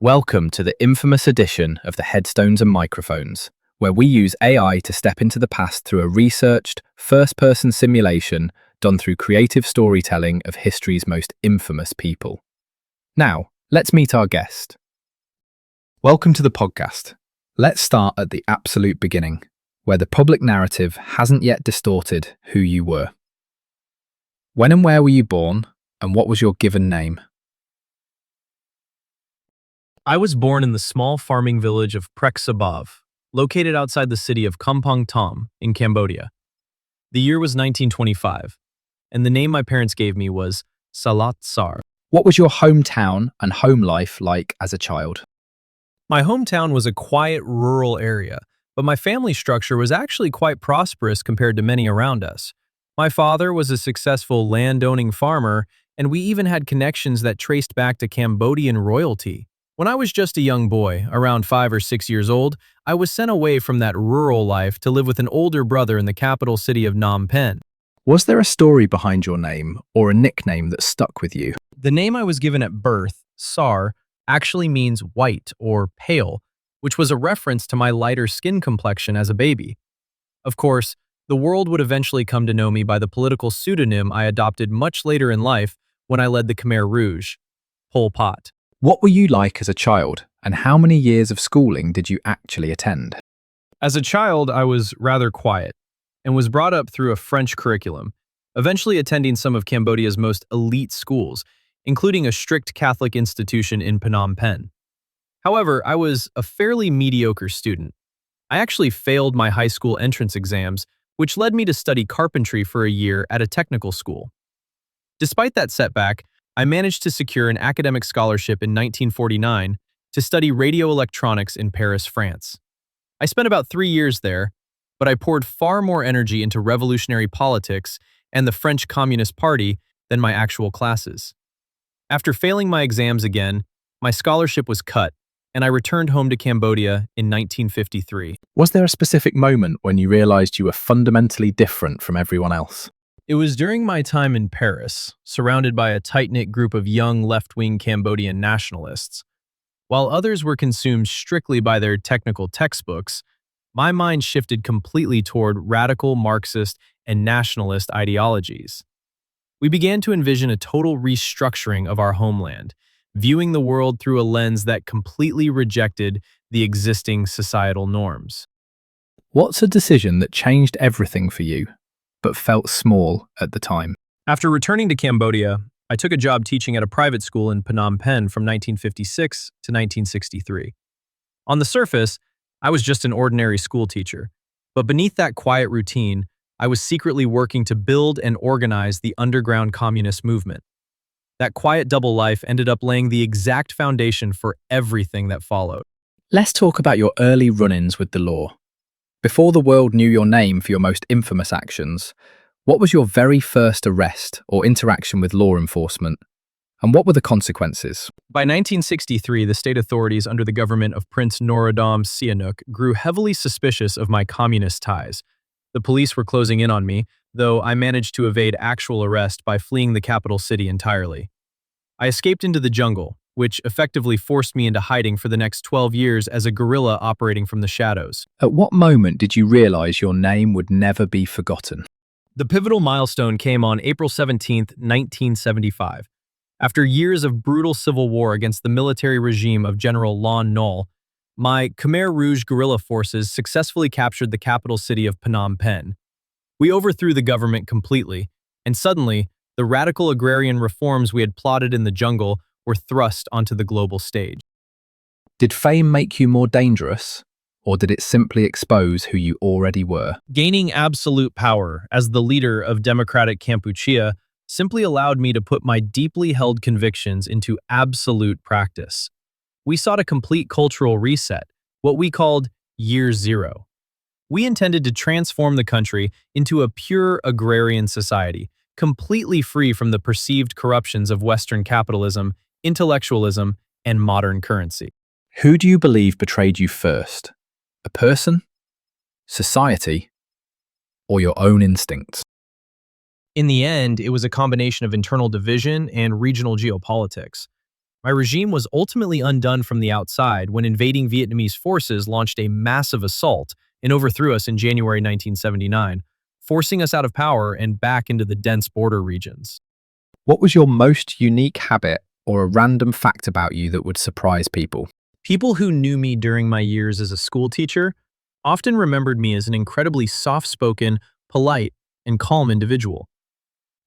Welcome to the infamous edition of the Headstones and Microphones, where we use AI to step into the past through a researched, first-person simulation done through creative storytelling of history's most infamous people. Now, let's meet our guest. Welcome to the podcast. Let's start at the absolute beginning, where the public narrative hasn't yet distorted who you were. When and where were you born, and what was your given name? I was born in the small farming village of Prek Sabov, located outside the city of Kampong Tom in Cambodia. The year was 1925, and the name my parents gave me was Salat Sar. What was your hometown and home life like as a child? My hometown was a quiet rural area, but my family structure was actually quite prosperous compared to many around us. My father was a successful land-owning farmer, and we even had connections that traced back to Cambodian royalty. When I was just a young boy, around 5 or 6 years old, I was sent away from that rural life to live with an older brother in the capital city of Phnom Penh. Was there a story behind your name or a nickname that stuck with you? The name I was given at birth, Sar, actually means white or pale, which was a reference to my lighter skin complexion as a baby. Of course, the world would eventually come to know me by the political pseudonym I adopted much later in life when I led the Khmer Rouge, Pol Pot. What were you like as a child, and how many years of schooling did you actually attend? As a child, I was rather quiet and was brought up through a French curriculum, eventually attending some of Cambodia's most elite schools, including a strict Catholic institution in Phnom Penh. However, I was a fairly mediocre student. I actually failed my high school entrance exams, which led me to study carpentry for a year at a technical school. Despite that setback, I managed to secure an academic scholarship in 1949 to study radio electronics in Paris, France. I spent about 3 years there, but I poured far more energy into revolutionary politics and the French Communist Party than my actual classes. After failing my exams again, my scholarship was cut, and I returned home to Cambodia in 1953. Was there a specific moment when you realized you were fundamentally different from everyone else? It was during my time in Paris, surrounded by a tight-knit group of young left-wing Cambodian nationalists. While others were consumed strictly by their technical textbooks, my mind shifted completely toward radical Marxist and nationalist ideologies. We began to envision a total restructuring of our homeland, viewing the world through a lens that completely rejected the existing societal norms. What's a decision that changed everything for you, but felt small at the time? After returning to Cambodia, I took a job teaching at a private school in Phnom Penh from 1956 to 1963. On the surface, I was just an ordinary school teacher, but beneath that quiet routine, I was secretly working to build and organize the underground communist movement. That quiet double life ended up laying the exact foundation for everything that followed. Let's talk about your early run-ins with the law. Before the world knew your name for your most infamous actions, what was your very first arrest or interaction with law enforcement? And what were the consequences? By 1963, the state authorities under the government of Prince Norodom Sihanouk grew heavily suspicious of my communist ties. The police were closing in on me, though I managed to evade actual arrest by fleeing the capital city entirely. I escaped into the jungle, which effectively forced me into hiding for the next 12 years as a guerrilla operating from the shadows. At what moment did you realize your name would never be forgotten? The pivotal milestone came on April 17, 1975. After years of brutal civil war against the military regime of General Lon Nol, my Khmer Rouge guerrilla forces successfully captured the capital city of Phnom Penh. We overthrew the government completely, and suddenly, the radical agrarian reforms we had plotted in the jungle were thrust onto the global stage. Did fame make you more dangerous, or did it simply expose who you already were? Gaining absolute power as the leader of democratic Kampuchea simply allowed me to put my deeply held convictions into absolute practice. We sought a complete cultural reset, what we called Year Zero. We intended to transform the country into a pure agrarian society, completely free from the perceived corruptions of Western capitalism, intellectualism, and modern currency. Who do you believe betrayed you first? A person, society, or your own instincts? In the end, it was a combination of internal division and regional geopolitics. My regime was ultimately undone from the outside when invading Vietnamese forces launched a massive assault and overthrew us in January 1979, forcing us out of power and back into the dense border regions. What was your most unique habit or a random fact about you that would surprise people? People who knew me during my years as a school teacher often remembered me as an incredibly soft-spoken, polite, and calm individual.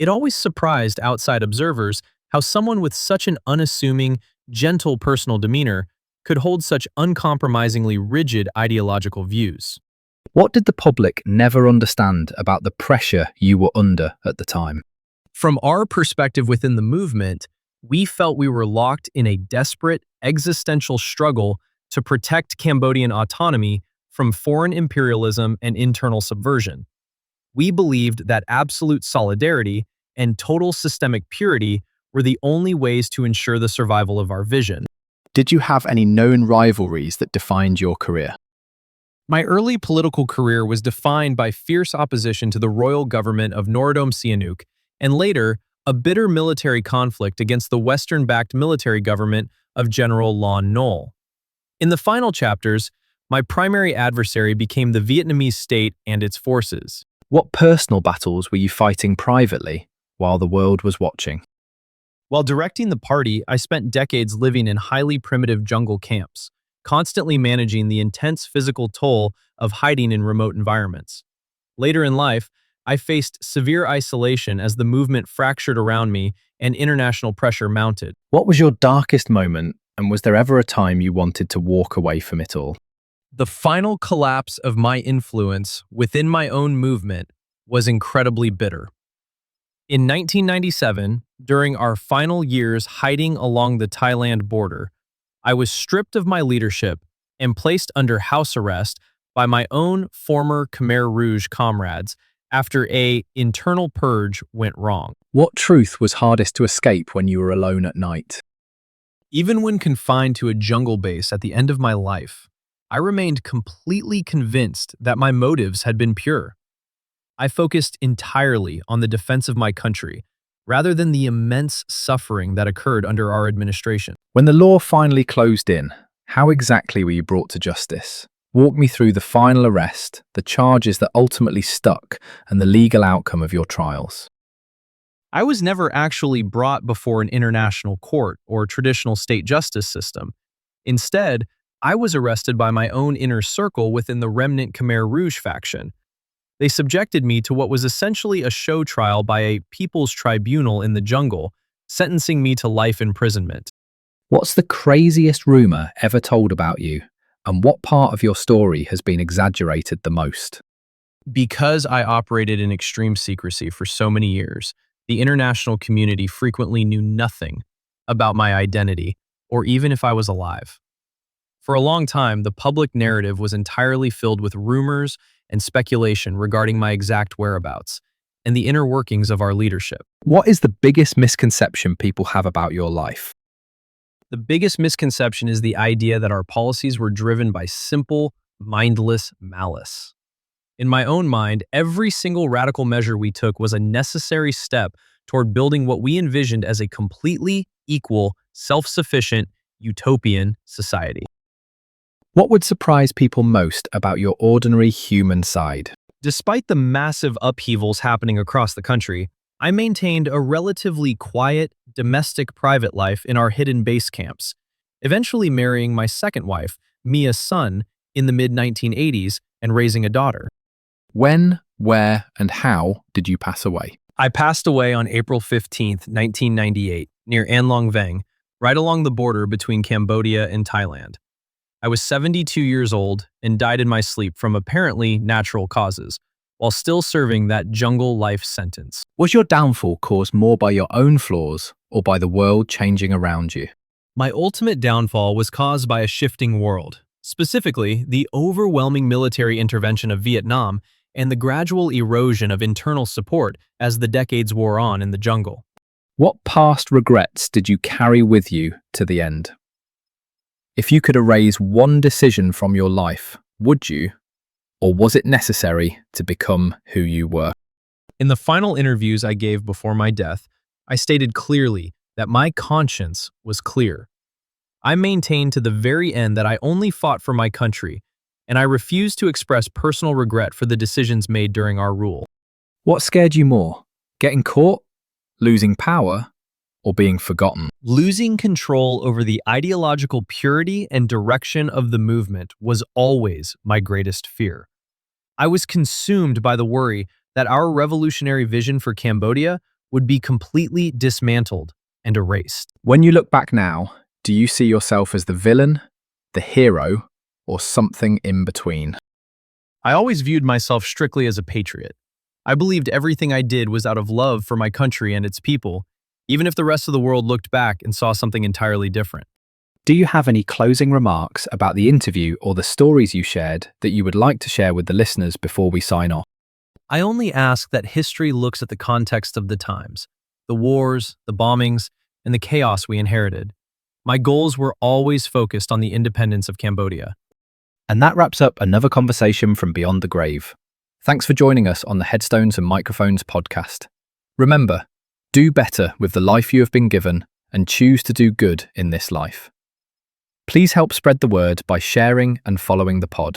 It always surprised outside observers how someone with such an unassuming, gentle personal demeanor could hold such uncompromisingly rigid ideological views. What did the public never understand about the pressure you were under at the time? From our perspective within the movement, we felt we were locked in a desperate, existential struggle to protect Cambodian autonomy from foreign imperialism and internal subversion. We believed that absolute solidarity and total systemic purity were the only ways to ensure the survival of our vision. Did you have any known rivalries that defined your career? My early political career was defined by fierce opposition to the royal government of Norodom Sihanouk, and later, a bitter military conflict against the Western-backed military government of General Lon Nol. In the final chapters, my primary adversary became the Vietnamese state and its forces. What personal battles were you fighting privately while the world was watching? While directing the party, I spent decades living in highly primitive jungle camps, constantly managing the intense physical toll of hiding in remote environments. Later in life, I faced severe isolation as the movement fractured around me and international pressure mounted. What was your darkest moment, and was there ever a time you wanted to walk away from it all? The final collapse of my influence within my own movement was incredibly bitter. In 1997, during our final years hiding along the Thailand border, I was stripped of my leadership and placed under house arrest by my own former Khmer Rouge comrades after an internal purge went wrong. What truth was hardest to escape when you were alone at night? Even when confined to a jungle base at the end of my life, I remained completely convinced that my motives had been pure. I focused entirely on the defense of my country, rather than the immense suffering that occurred under our administration. When the law finally closed in, how exactly were you brought to justice? Walk me through the final arrest, the charges that ultimately stuck, and the legal outcome of your trials. I was never actually brought before an international court or traditional state justice system. Instead, I was arrested by my own inner circle within the remnant Khmer Rouge faction. They subjected me to what was essentially a show trial by a people's tribunal in the jungle, sentencing me to life imprisonment. What's the craziest rumor ever told about you, and what part of your story has been exaggerated the most? Because I operated in extreme secrecy for so many years, the international community frequently knew nothing about my identity or even if I was alive. For a long time, the public narrative was entirely filled with rumors and speculation regarding my exact whereabouts and the inner workings of our leadership. What is the biggest misconception people have about your life? The biggest misconception is the idea that our policies were driven by simple, mindless malice. In my own mind, every single radical measure we took was a necessary step toward building what we envisioned as a completely equal, self-sufficient, utopian society. What would surprise people most about your ordinary human side? Despite the massive upheavals happening across the country, I maintained a relatively quiet, domestic private life in our hidden base camps, eventually marrying my second wife, Mia's son, in the mid-1980s and raising a daughter. When, where, and how did you pass away? I passed away on April 15, 1998, near An Long Veng, right along the border between Cambodia and Thailand. I was 72 years old and died in my sleep from apparently natural causes, while still serving that jungle life sentence. Was your downfall caused more by your own flaws or by the world changing around you? My ultimate downfall was caused by a shifting world, specifically the overwhelming military intervention of Vietnam and the gradual erosion of internal support as the decades wore on in the jungle. What past regrets did you carry with you to the end? If you could erase one decision from your life, would you? Or was it necessary to become who you were? In the final interviews I gave before my death, I stated clearly that my conscience was clear. I maintained to the very end that I only fought for my country, and I refused to express personal regret for the decisions made during our rule. What scared you more? Getting caught? Losing power? Or being forgotten? Losing control over the ideological purity and direction of the movement was always my greatest fear. I was consumed by the worry that our revolutionary vision for Cambodia would be completely dismantled and erased. When you look back now, do you see yourself as the villain, the hero, or something in between? I always viewed myself strictly as a patriot. I believed everything I did was out of love for my country and its people, even if the rest of the world looked back and saw something entirely different. Do you have any closing remarks about the interview or the stories you shared that you would like to share with the listeners before we sign off? I only ask that history looks at the context of the times, the wars, the bombings, and the chaos we inherited. My goals were always focused on the independence of Cambodia. And that wraps up another conversation from Beyond the Grave. Thanks for joining us on the Headstones and Microphones podcast. Remember, do better with the life you have been given and choose to do good in this life. Please help spread the word by sharing and following the pod.